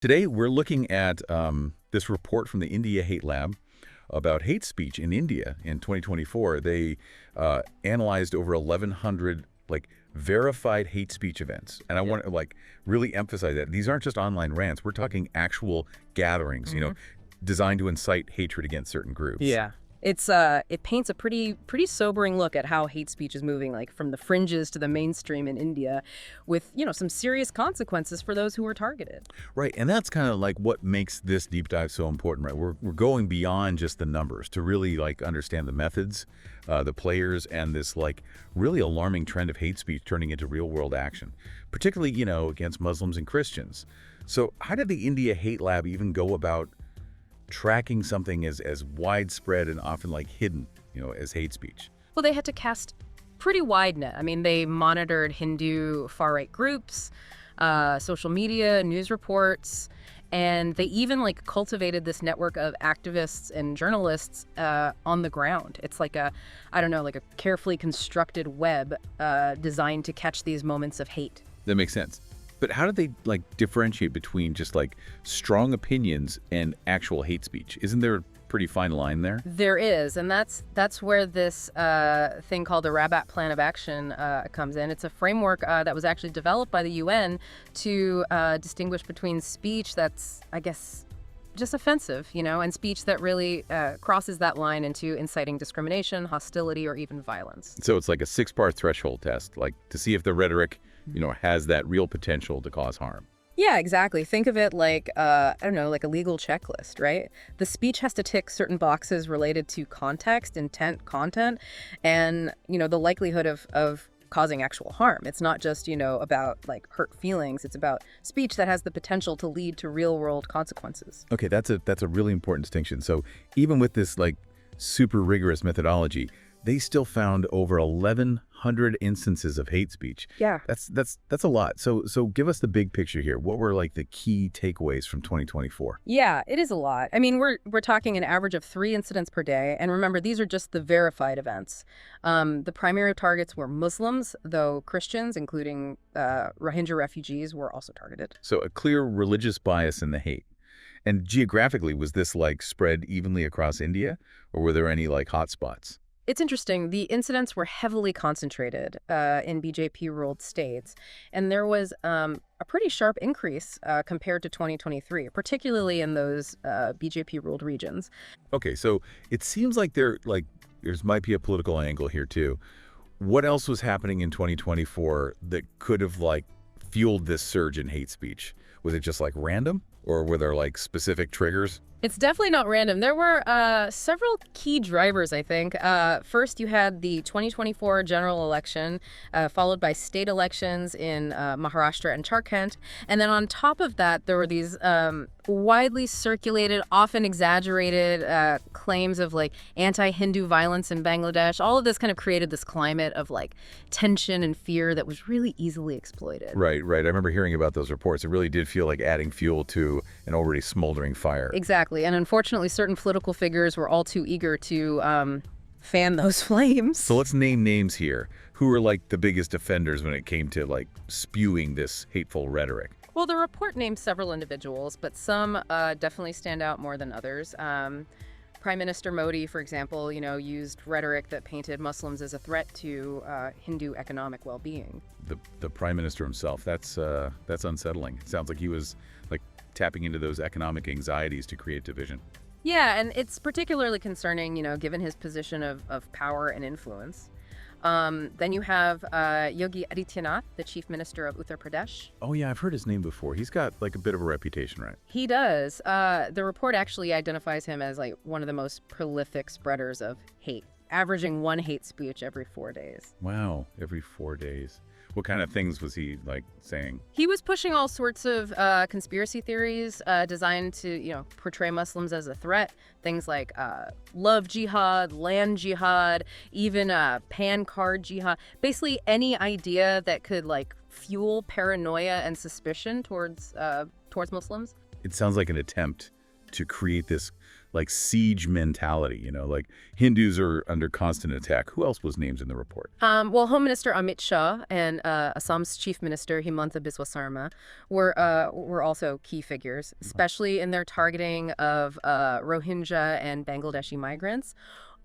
Today, we're looking at this report from the India Hate Lab about hate speech in India in 2024. They analyzed over 1,100 verified hate speech events, and I want to really emphasize that these aren't just online rants. We're talking actual gatherings, designed to incite hatred against certain groups. Yeah. It paints a pretty sobering look at how hate speech is moving, like from the fringes to the mainstream in India, with some serious consequences for those who are targeted. Right, and that's kind of what makes this deep dive so important, right? We're going beyond just the numbers to really understand the methods, the players, and this really alarming trend of hate speech turning into real world action, particularly against Muslims and Christians. So how did the India Hate Lab even go about tracking something as widespread and often hidden, as hate speech? Well, they had to cast pretty wide net. I mean, they monitored Hindu far-right groups, social media, news reports, and they even cultivated this network of activists and journalists on the ground. It's like a carefully constructed web designed to catch these moments of hate. That makes sense. But how did they differentiate between just strong opinions and actual hate speech? Isn't there a pretty fine line there? There is, and that's where this thing called the Rabat Plan of Action comes in. It's a framework that was actually developed by the UN to distinguish between speech that's, I guess, just offensive, and speech that really crosses that line into inciting discrimination, hostility, or even violence. So it's like a 6-part threshold test, to see if the rhetoric, has that real potential to cause harm. Yeah, exactly. Think of it like a legal checklist, right? The speech has to tick certain boxes related to context, intent, content, and, the likelihood of causing actual harm. It's not just, about hurt feelings. It's about speech that has the potential to lead to real world consequences. Okay, that's a really important distinction. So even with this super rigorous methodology, they still found over 1,100 instances of hate speech. Yeah. That's a lot. So give us the big picture here. What were the key takeaways from 2024? Yeah, it is a lot. I mean, we're talking an average of 3 incidents per day. And remember, these are just the verified events. The primary targets were Muslims, though Christians, including Rohingya refugees, were also targeted. So a clear religious bias in the hate. And geographically, was this spread evenly across India, or were there any hotspots? It's interesting. The incidents were heavily concentrated in BJP-ruled states, and there was a pretty sharp increase compared to 2023, particularly in those BJP-ruled regions. Okay, so it seems like there might be a political angle here too. What else was happening in 2024 that could have fueled this surge in hate speech? Was it just random, or were there specific triggers? It's definitely not random. There were several key drivers, I think. First, you had the 2024 general election, followed by state elections in Maharashtra and Jharkhand. And then on top of that, there were these widely circulated, often exaggerated claims of anti-Hindu violence in Bangladesh. All of this kind of created this climate of tension and fear that was really easily exploited. Right. I remember hearing about those reports. It really did feel like adding fuel to an already smoldering fire. Exactly. And unfortunately, certain political figures were all too eager to fan those flames. So let's name names here. Who were the biggest offenders when it came to spewing this hateful rhetoric? Well, the report named several individuals, but some definitely stand out more than others. Prime Minister Modi, for example, used rhetoric that painted Muslims as a threat to Hindu economic well-being. The Prime Minister himself, that's unsettling. It sounds like he was tapping into those economic anxieties to create division. Yeah, and it's particularly concerning, given his position of power and influence. Then you have Yogi Adityanath, the chief minister of Uttar Pradesh. Oh yeah, I've heard his name before. He's got a bit of a reputation, right? He does. The report actually identifies him as one of the most prolific spreaders of hate, averaging 1 hate speech every 4 days. Wow, every 4 days. What kind of things was he saying? He was pushing all sorts of conspiracy theories designed to, portray Muslims as a threat. Things like love jihad, land jihad, even pan card jihad. Basically, any idea that could fuel paranoia and suspicion towards Muslims. It sounds like an attempt to create this like siege mentality, like Hindus are under constant attack. Who else was named in the report? Well, Home Minister Amitshah and Assam's Chief Minister Himanta Biswa Sarma were also key figures, especially in their targeting of Rohingya and Bangladeshi migrants.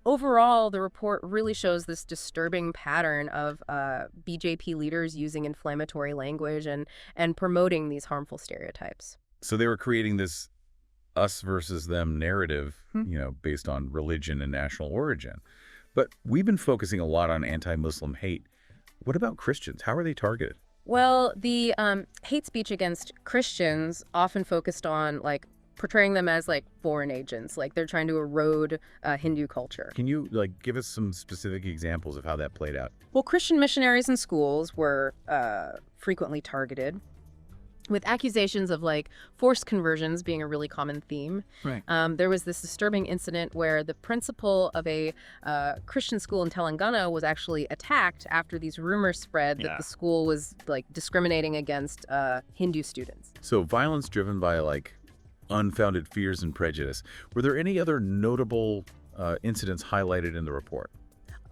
Overall, the report really shows this disturbing pattern of BJP leaders using inflammatory language and promoting these harmful stereotypes. So they were creating this us versus them narrative, based on religion and national origin. But we've been focusing a lot on anti-Muslim hate. What about Christians? How are they targeted? Well, the hate speech against Christians often focused on portraying them as foreign agents, like they're trying to erode Hindu culture. Can you give us some specific examples of how that played out? Well, Christian missionaries in schools were frequently targeted, with accusations of forced conversions being a really common theme. Right. There was this disturbing incident where the principal of a Christian school in Telangana was actually attacked after these rumors spread that the school was discriminating against Hindu students. So violence driven by unfounded fears and prejudice. Were there any other notable incidents highlighted in the report?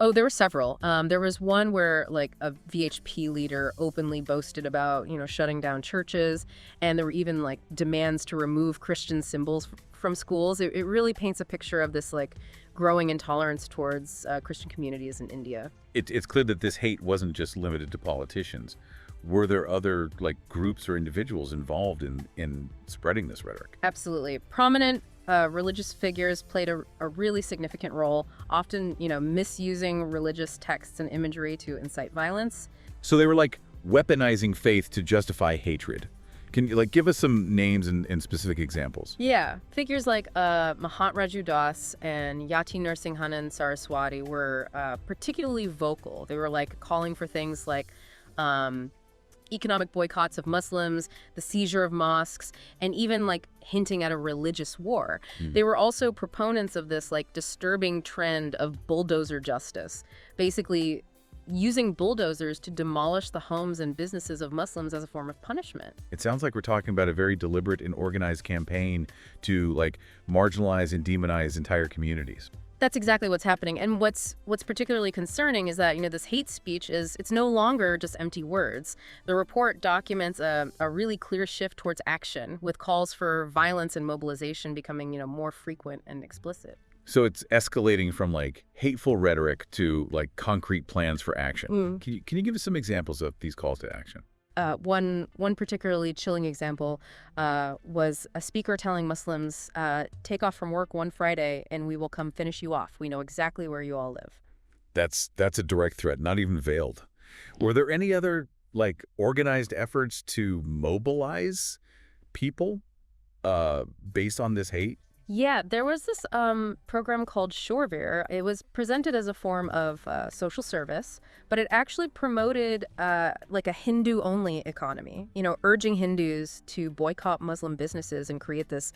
Oh, there were several. There was one where a VHP leader openly boasted about, shutting down churches, and there were even demands to remove Christian symbols from schools. It really paints a picture of this growing intolerance towards Christian communities in India. It's clear that this hate wasn't just limited to politicians. Were there other groups or individuals involved in spreading this rhetoric? Absolutely. Prominent religious figures played a really significant role, often, misusing religious texts and imagery to incite violence. So they were weaponizing faith to justify hatred. Can you give us some names and specific examples? Yeah. Figures like Mahatraju Das and Yati Nrsimhanan Saraswati were particularly vocal. They were calling for things like economic boycotts of Muslims, the seizure of mosques, and even hinting at a religious war. They were also proponents of this disturbing trend of bulldozer justice, basically using bulldozers to demolish the homes and businesses of Muslims as a form of punishment. It sounds like we're talking about a very deliberate and organized campaign to marginalize and demonize entire communities. That's exactly what's happening. And what's particularly concerning is that, this hate speech it's no longer just empty words. The report documents a really clear shift towards action, with calls for violence and mobilization becoming, more frequent and explicit. So it's escalating from hateful rhetoric to concrete plans for action. Can you give us some examples of these calls to action? One particularly chilling example was a speaker telling Muslims, take off from work one Friday and we will come finish you off. We know exactly where you all live. That's a direct threat, not even veiled. Were there any other organized efforts to mobilize people based on this hate? Yeah, there was this program called Shorevere. It was presented as a form of social service, but it actually promoted a Hindu-only economy, urging Hindus to boycott Muslim businesses and create this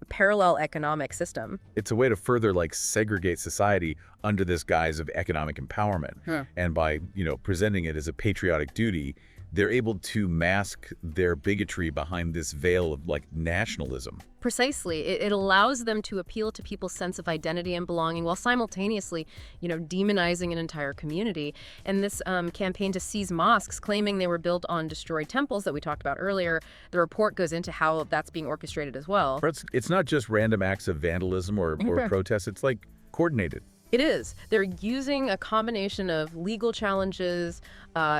parallel economic system. It's a way to further segregate society under this guise of economic empowerment. Yeah. And by, presenting it as a patriotic duty, they're able to mask their bigotry behind this veil of nationalism. Precisely. It allows them to appeal to people's sense of identity and belonging while simultaneously, demonizing an entire community. And this campaign to seize mosques, claiming they were built on destroyed temples that we talked about earlier, the report goes into how that's being orchestrated as well. It's not just random acts of vandalism or protests. It's coordinated. It is. They're using a combination of legal challenges,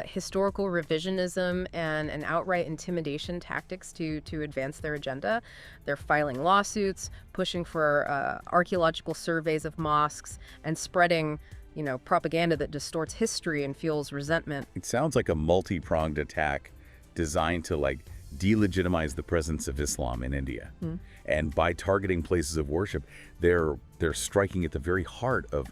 historical revisionism, and outright intimidation tactics to advance their agenda. They're filing lawsuits, pushing for archaeological surveys of mosques, and spreading, propaganda that distorts history and fuels resentment. It sounds like a multi-pronged attack designed to delegitimize the presence of Islam in India. And by targeting places of worship, they're striking at the very heart of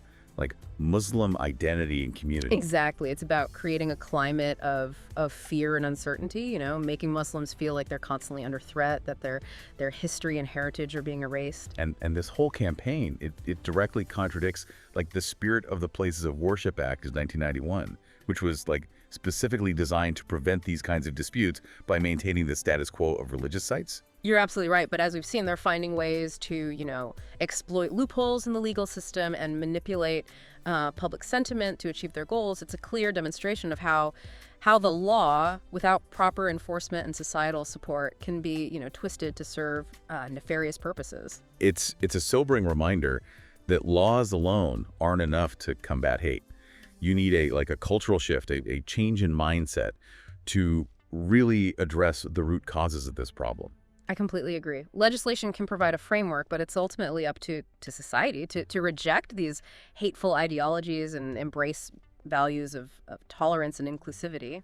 Muslim identity and community. Exactly. It's about creating a climate of fear and uncertainty, making Muslims feel like they're constantly under threat, that their history and heritage are being erased. And this whole campaign, it directly contradicts the spirit of the Places of Worship Act of 1991, which was specifically designed to prevent these kinds of disputes by maintaining the status quo of religious sites. You're absolutely right. But as we've seen, they're finding ways to, exploit loopholes in the legal system and manipulate public sentiment to achieve their goals. It's a clear demonstration of how the law, without proper enforcement and societal support, can be, twisted to serve nefarious purposes. It's a sobering reminder that laws alone aren't enough to combat hate. You need a cultural shift, a change in mindset to really address the root causes of this problem. I completely agree. Legislation can provide a framework, but it's ultimately up to society to reject these hateful ideologies and embrace values of tolerance and inclusivity.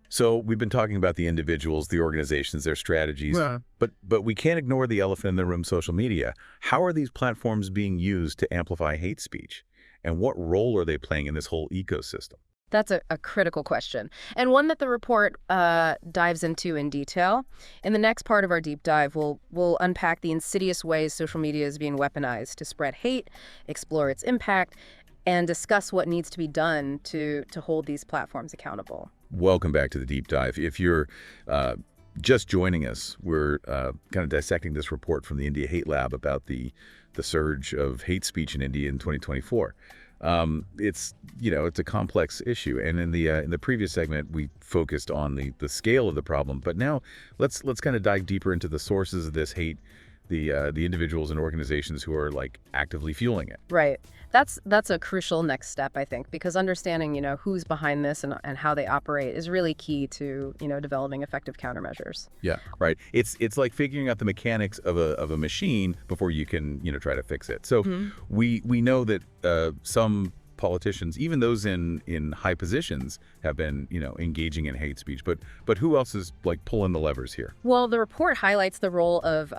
So we've been talking about the individuals, the organizations, their strategies, but we can't ignore the elephant in the room, social media. How are these platforms being used to amplify hate speech? And what role are they playing in this whole ecosystem? That's a critical question, and one that the report dives into in detail. In the next part of our deep dive, we'll unpack the insidious ways social media is being weaponized to spread hate, explore its impact, and discuss what needs to be done to hold these platforms accountable. Welcome back to the deep dive. If you're just joining us, we're kind of dissecting this report from the India Hate Lab about the surge of hate speech in India in 2024. It's a complex issue, and in the previous segment we focused on the scale of the problem. But now let's kind of dive deeper into the sources of this hate, the individuals and organizations who are actively fueling it. Right. That's a crucial next step, I think, because understanding who's behind this and how they operate is really key to developing effective countermeasures. Yeah, right. It's like figuring out the mechanics of a machine before you can try to fix it. So we know that some politicians, even those in high positions, have been engaging in hate speech. But who else is pulling the levers here? Well, the report highlights the role of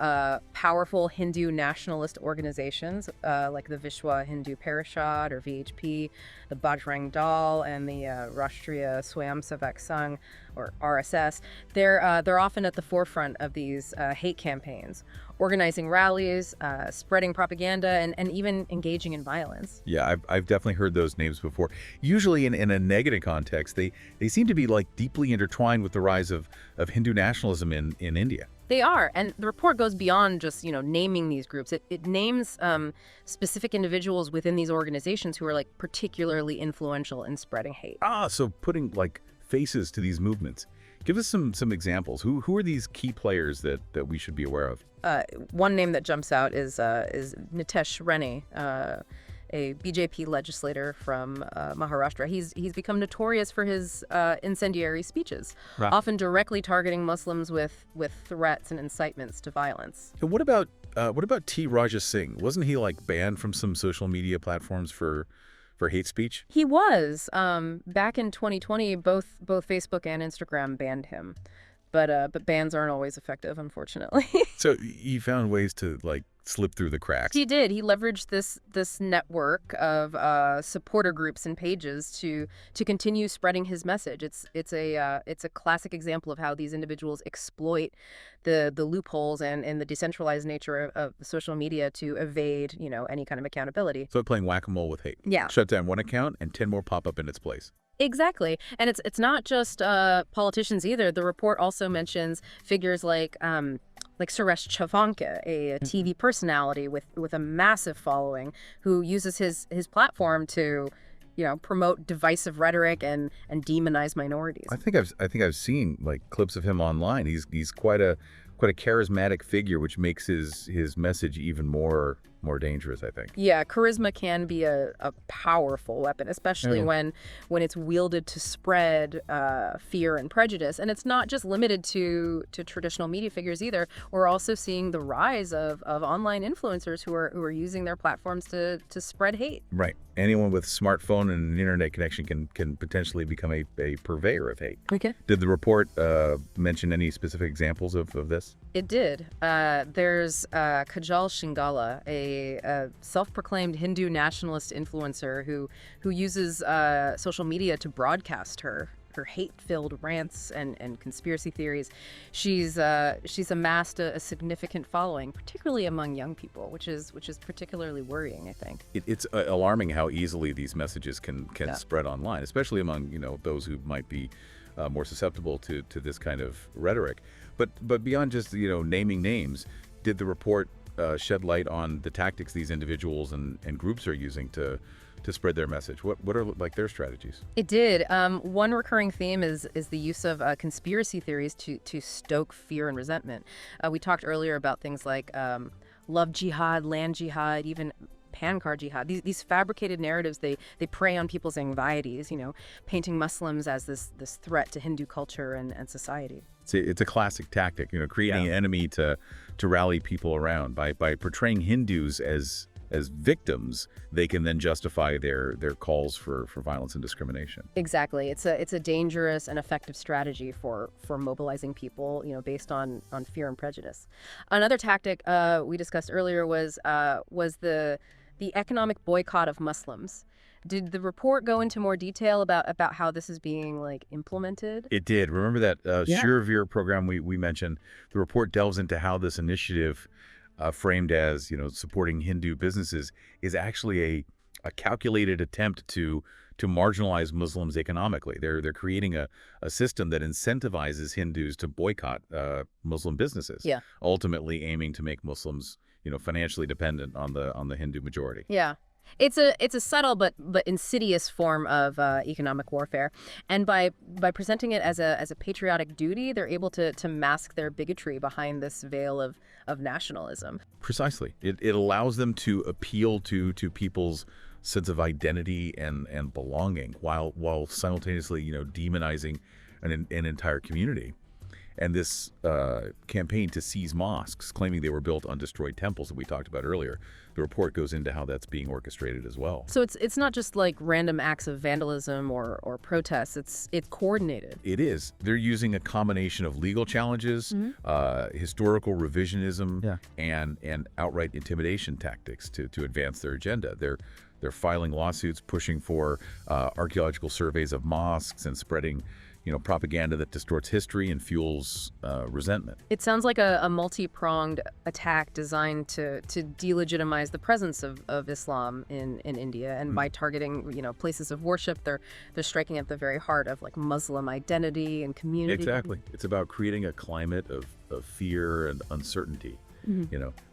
powerful Hindu nationalist organizations like the Vishwa Hindu Parishad, or VHP, the Bajrang Dal, and the Rashtriya Swayamsevak Sangh, or RSS. They're often at the forefront of these hate campaigns, organizing rallies, spreading propaganda, and even engaging in violence. Yeah, I've definitely heard those names before. Usually in a negative context, they seem to be deeply intertwined with the rise of Hindu nationalism in India. They are, and the report goes beyond just naming these groups. It names specific individuals within these organizations who are particularly influential in spreading hate. So putting faces to these movements. Give us some examples. Who are these key players that we should be aware of? One name that jumps out is Nitesh Rene, a BJP legislator from Maharashtra. He's become notorious for his incendiary speeches, right, often directly targeting Muslims with threats and incitements to violence. And what about T. Raja Singh? Wasn't he banned from some social media platforms for hate speech? He was. Back in 2020, both Facebook and Instagram banned him. But bans aren't always effective, unfortunately. So he found ways to slip through the cracks. He did. He leveraged this network of supporter groups and pages to continue spreading his message. It's a classic example of how these individuals exploit the loopholes and the decentralized nature of social media to evade any kind of accountability. So playing whack-a-mole with hate. Yeah. Shut down one account and 10 more pop up in its place. Exactly. And it's not just politicians either. The report also mentions figures like Suresh Chavanka, a TV personality with a massive following, who uses his platform to promote divisive rhetoric and demonize minorities. I think I've seen clips of him online. He's quite a charismatic figure, which makes his message even more dangerous, I think. Yeah, charisma can be a powerful weapon, especially when it's wielded to spread fear and prejudice. And it's not just limited to traditional media figures either. We're also seeing the rise of online influencers who are using their platforms to spread hate. Right. Anyone with a smartphone and an internet connection can potentially become a purveyor of hate. Okay. Did the report mention any specific examples of this? It did. There's Kajal Shingala, a self-proclaimed Hindu nationalist influencer who uses social media to broadcast her hate-filled rants and conspiracy theories. She's amassed a significant following, particularly among young people, which is particularly worrying, I think. It's alarming how easily these messages can spread online, especially among those who might be more susceptible to this kind of rhetoric. But beyond just, naming names, did the report shed light on the tactics these individuals and groups are using to spread their message? What are like their strategies? It did. One recurring theme is the use of conspiracy theories to stoke fear and resentment. We talked earlier about things like love jihad, land jihad, even pan-car jihad. These fabricated narratives, they prey on people's anxieties, painting Muslims as this threat to Hindu culture and society. It's a classic tactic, creating an enemy to rally people around. By portraying Hindus as victims, they can then justify their calls for violence and discrimination. Exactly. It's a dangerous and effective strategy for mobilizing people, based on fear and prejudice. Another tactic we discussed earlier was the economic boycott of Muslims. Did the report go into more detail about how this is being implemented? It did. Remember that Shirveer program we mentioned? The report delves into how this initiative, framed as supporting Hindu businesses, is actually a calculated attempt to marginalize Muslims economically. They're creating a system that incentivizes Hindus to boycott Muslim businesses. Yeah. Ultimately aiming to make Muslims financially dependent on the Hindu majority. Yeah. It's a subtle but insidious form of economic warfare, and by presenting it as a patriotic duty, they're able to mask their bigotry behind this veil of nationalism. Precisely, it allows them to appeal to people's sense of identity and belonging, while simultaneously demonizing an entire community. And this campaign to seize mosques, claiming they were built on destroyed temples that we talked about earlier, the report goes into how that's being orchestrated as well. So it's not just like random acts of vandalism or protests. It's coordinated. It is. They're using a combination of legal challenges, historical revisionism, and outright intimidation tactics to advance their agenda. They're filing lawsuits, pushing for archaeological surveys of mosques, and spreading propaganda that distorts history and fuels resentment. It sounds like a multi-pronged attack designed to delegitimize the presence of Islam in India. And by targeting, places of worship, they're striking at the very heart of Muslim identity and community. Exactly. It's about creating a climate of fear and uncertainty.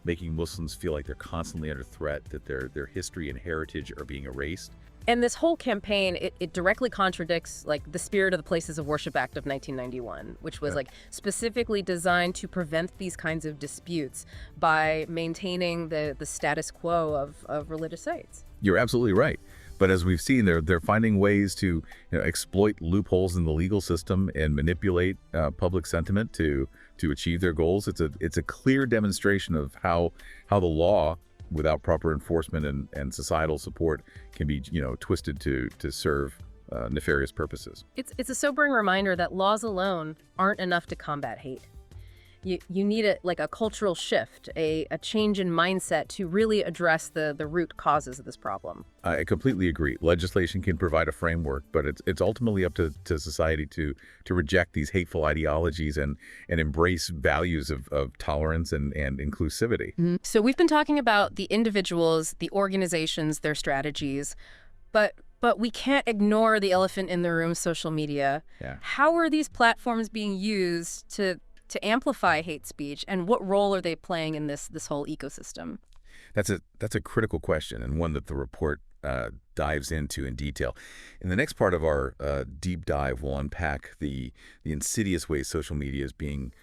Making Muslims feel like they're constantly under threat, that their history and heritage are being erased. And this whole campaign, it directly contradicts the Spirit of the Places of Worship Act of 1991, which was specifically designed to prevent these kinds of disputes by maintaining the status quo of religious sites. You're absolutely right. But as we've seen, they're finding ways to exploit loopholes in the legal system and manipulate public sentiment to achieve their goals. It's a clear demonstration of how the law, without proper enforcement and societal support, can be twisted to serve nefarious purposes. It's a sobering reminder that laws alone aren't enough to combat hate. You need a cultural shift, a change in mindset to really address the root causes of this problem. I completely agree. Legislation can provide a framework, but it's ultimately up to society to reject these hateful ideologies and embrace values of tolerance and inclusivity. Mm-hmm. So we've been talking about the individuals, the organizations, their strategies, but we can't ignore the elephant in the room, social media. Yeah. How are these platforms being used to amplify hate speech, and what role are they playing in this whole ecosystem? That's a critical question, and one that the report dives into in detail. In the next part of our deep dive, we'll unpack the insidious ways social media is being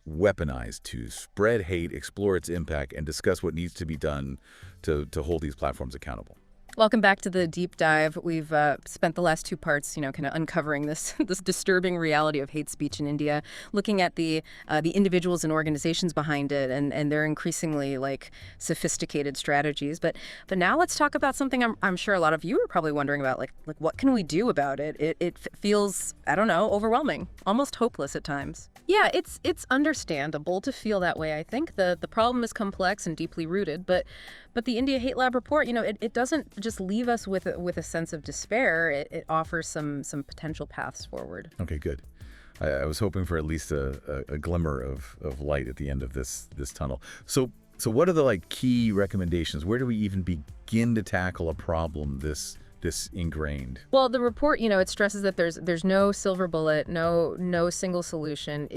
weaponized to spread hate, explore its impact, and discuss what needs to be done to hold these platforms accountable. Welcome back to the deep dive. We've spent the last two parts, kind of uncovering this disturbing reality of hate speech in India, looking at the individuals and organizations behind it, and their increasingly sophisticated strategies. But now let's talk about something I'm sure a lot of you are probably wondering about, like what can we do about it? It feels, I don't know, overwhelming, almost hopeless at times. Yeah, it's understandable to feel that way. I think the problem is complex and deeply rooted, but the India Hate Lab report, it doesn't just leave us with a sense of despair. It offers some potential paths forward. Okay, good. I was hoping for at least a glimmer of light at the end of this tunnel. So what are the key recommendations? Where do we even begin to tackle a problem this ingrained? Well, the report, it stresses that there's no silver bullet, no single solution.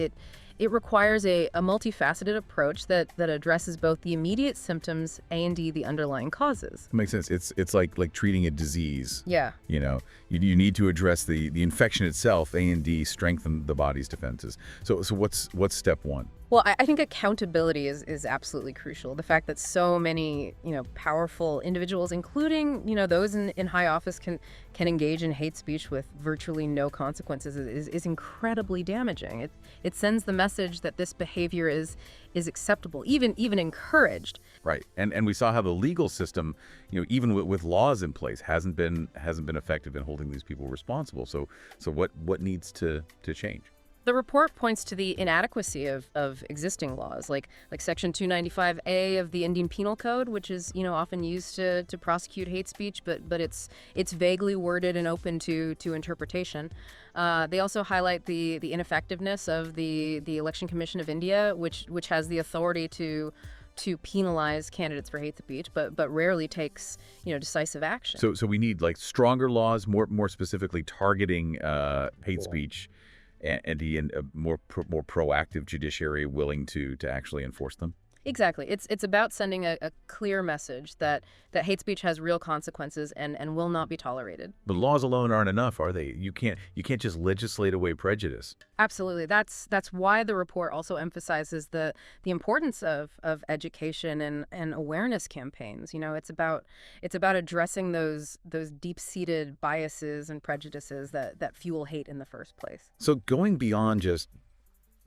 It requires a multifaceted approach that addresses both the immediate symptoms and the underlying causes. It makes sense. It's like treating a disease. Yeah. You need to address the infection itself. A&D strengthen the body's defenses. So what's step one? Well, I think accountability is absolutely crucial. The fact that so many, powerful individuals, including, those in high office can engage in hate speech with virtually no consequences is incredibly damaging. It sends the message that this behavior is acceptable, even encouraged. Right. And we saw how the legal system, even with laws in place, hasn't been effective in holding these people responsible. So what needs to change? The report points to the inadequacy of existing laws, like Section 295A of the Indian Penal Code, which is often used to prosecute hate speech, but it's vaguely worded and open to interpretation. They also highlight the ineffectiveness of the Election Commission of India, which has the authority to penalize candidates for hate speech, but rarely takes decisive action. So we need stronger laws, more specifically targeting hate speech. And a more proactive judiciary willing to actually enforce them? Exactly. It's about sending a clear message that hate speech has real consequences and will not be tolerated. But laws alone aren't enough, are they? You can't just legislate away prejudice. Absolutely. That's why the report also emphasizes the importance of education and awareness campaigns. It's about addressing those deep-seated biases and prejudices that fuel hate in the first place. So going beyond just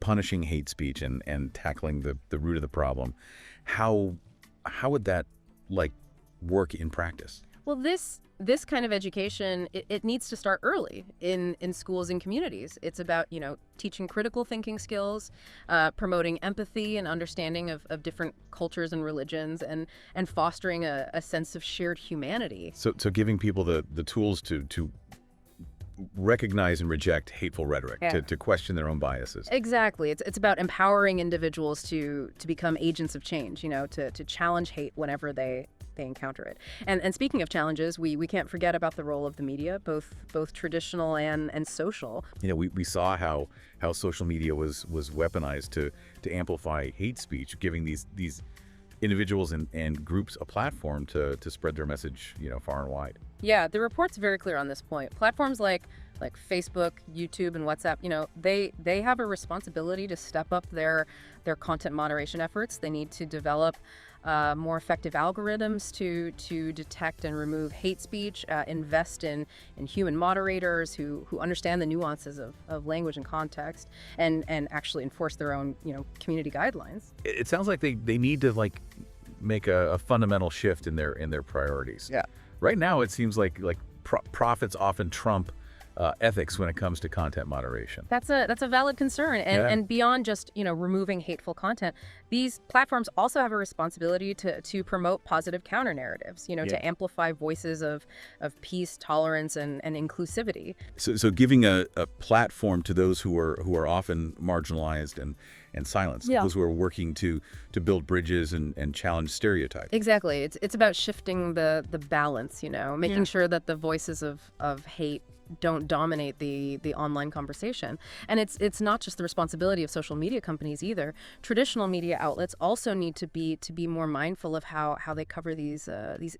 punishing hate speech and tackling the root of the problem, how would that work in practice? Well, this kind of education, it needs to start early in schools and communities. It's about teaching critical thinking skills, promoting empathy and understanding of different cultures and religions, and fostering a sense of shared humanity. So giving people the tools to recognize and reject hateful rhetoric, to question their own biases. Exactly. It's about empowering individuals to become agents of change, to challenge hate whenever they encounter it. And speaking of challenges, we can't forget about the role of the media, both traditional and social. We saw how social media was weaponized to amplify hate speech, giving these individuals and groups a platform to spread their message, far and wide. Yeah, the report's very clear on this point. Platforms like Facebook, YouTube, and WhatsApp, they have a responsibility to step up their content moderation efforts. They need to develop more effective algorithms to detect and remove hate speech, invest in human moderators who understand the nuances of language and context, and actually enforce their own community guidelines. It sounds like they need to make a fundamental shift in their priorities. Yeah. Right now, it seems like profits often trump ethics when it comes to content moderation. That's a valid concern, and beyond just removing hateful content, these platforms also have a responsibility to promote positive counter narratives. To amplify voices of peace, tolerance, and inclusivity. So giving a platform to those who are often marginalized and silenced, those who are working to build bridges and challenge stereotypes. Exactly. It's about shifting the balance. Making sure that the voices of hate don't dominate the online conversation. And it's not just the responsibility of social media companies either. Traditional media outlets also need to be more mindful of how they cover these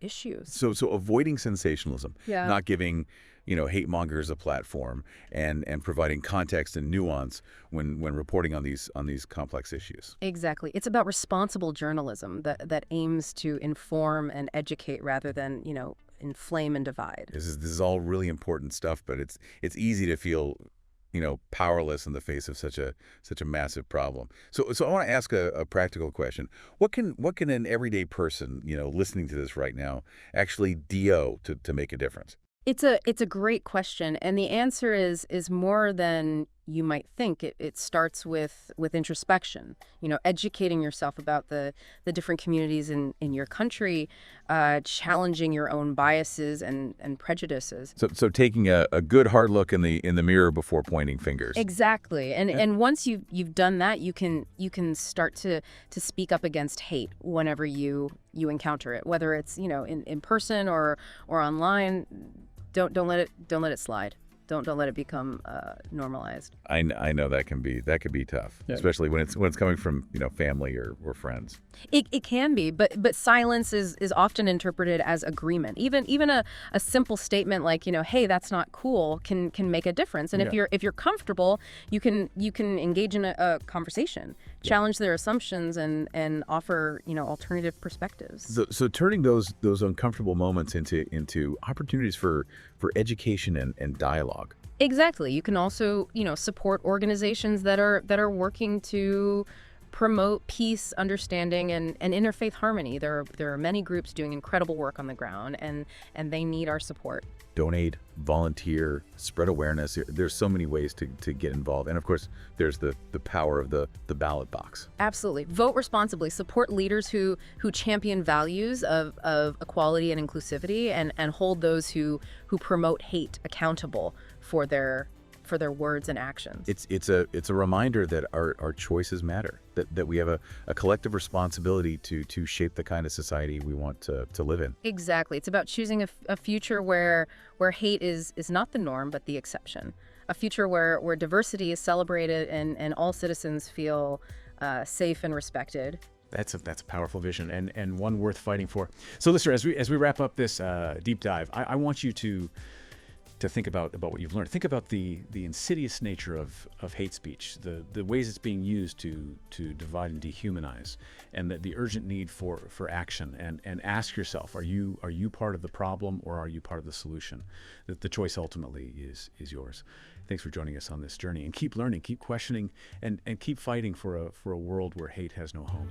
issues. So avoiding sensationalism, not giving hate mongers a platform, and providing context and nuance when reporting on these complex issues. Exactly. It's about responsible journalism that aims to inform and educate rather than inflame and divide. This is all really important stuff, but it's easy to feel powerless in the face of such a massive problem. So I want to ask a practical question. What can an everyday person listening to this right now actually do to make a difference? It's a great question, and the answer is more than you might think. It starts with introspection, educating yourself about the different communities in your country, challenging your own biases and prejudices. So taking a good hard look in the mirror before pointing fingers. Exactly. And once you've done that, you can start to speak up against hate whenever you encounter it, whether it's in person or online. Don't let it slide. Don't let it become normalized. I know that could be tough, Yeah. especially when it's coming from family or friends. It can be, but silence is often interpreted as agreement. Even a simple statement like, hey, that's not cool can make a difference. And Yeah. if you're comfortable, you can engage in a conversation, challenge their assumptions, and offer alternative perspectives. So turning those uncomfortable moments into opportunities for education and dialogue. Exactly. You can also support organizations that are working to promote peace, understanding, and interfaith harmony. There are many groups doing incredible work on the ground, and they need our support. Donate, volunteer, spread awareness. There's so many ways to get involved. And of course, there's the power of the ballot box. Absolutely. Vote responsibly. Support leaders who champion values of equality and inclusivity, and hold those who promote hate accountable for their words and actions. It's a reminder that our choices matter, that we have a collective responsibility to shape the kind of society we want to live in. Exactly. It's about choosing a future where hate is not the norm, but the exception. A future where diversity is celebrated and all citizens feel safe and respected. That's a powerful vision, and one worth fighting for. So, listener, as we wrap up this deep dive, I want you to think about what you've learned. Think about the insidious nature of hate speech, the ways it's being used to divide and dehumanize, and the urgent need for action. And ask yourself, are you part of the problem, or are you part of the solution? That the choice ultimately is yours. Thanks for joining us on this journey, and keep learning, keep questioning, and keep fighting for a world where hate has no home.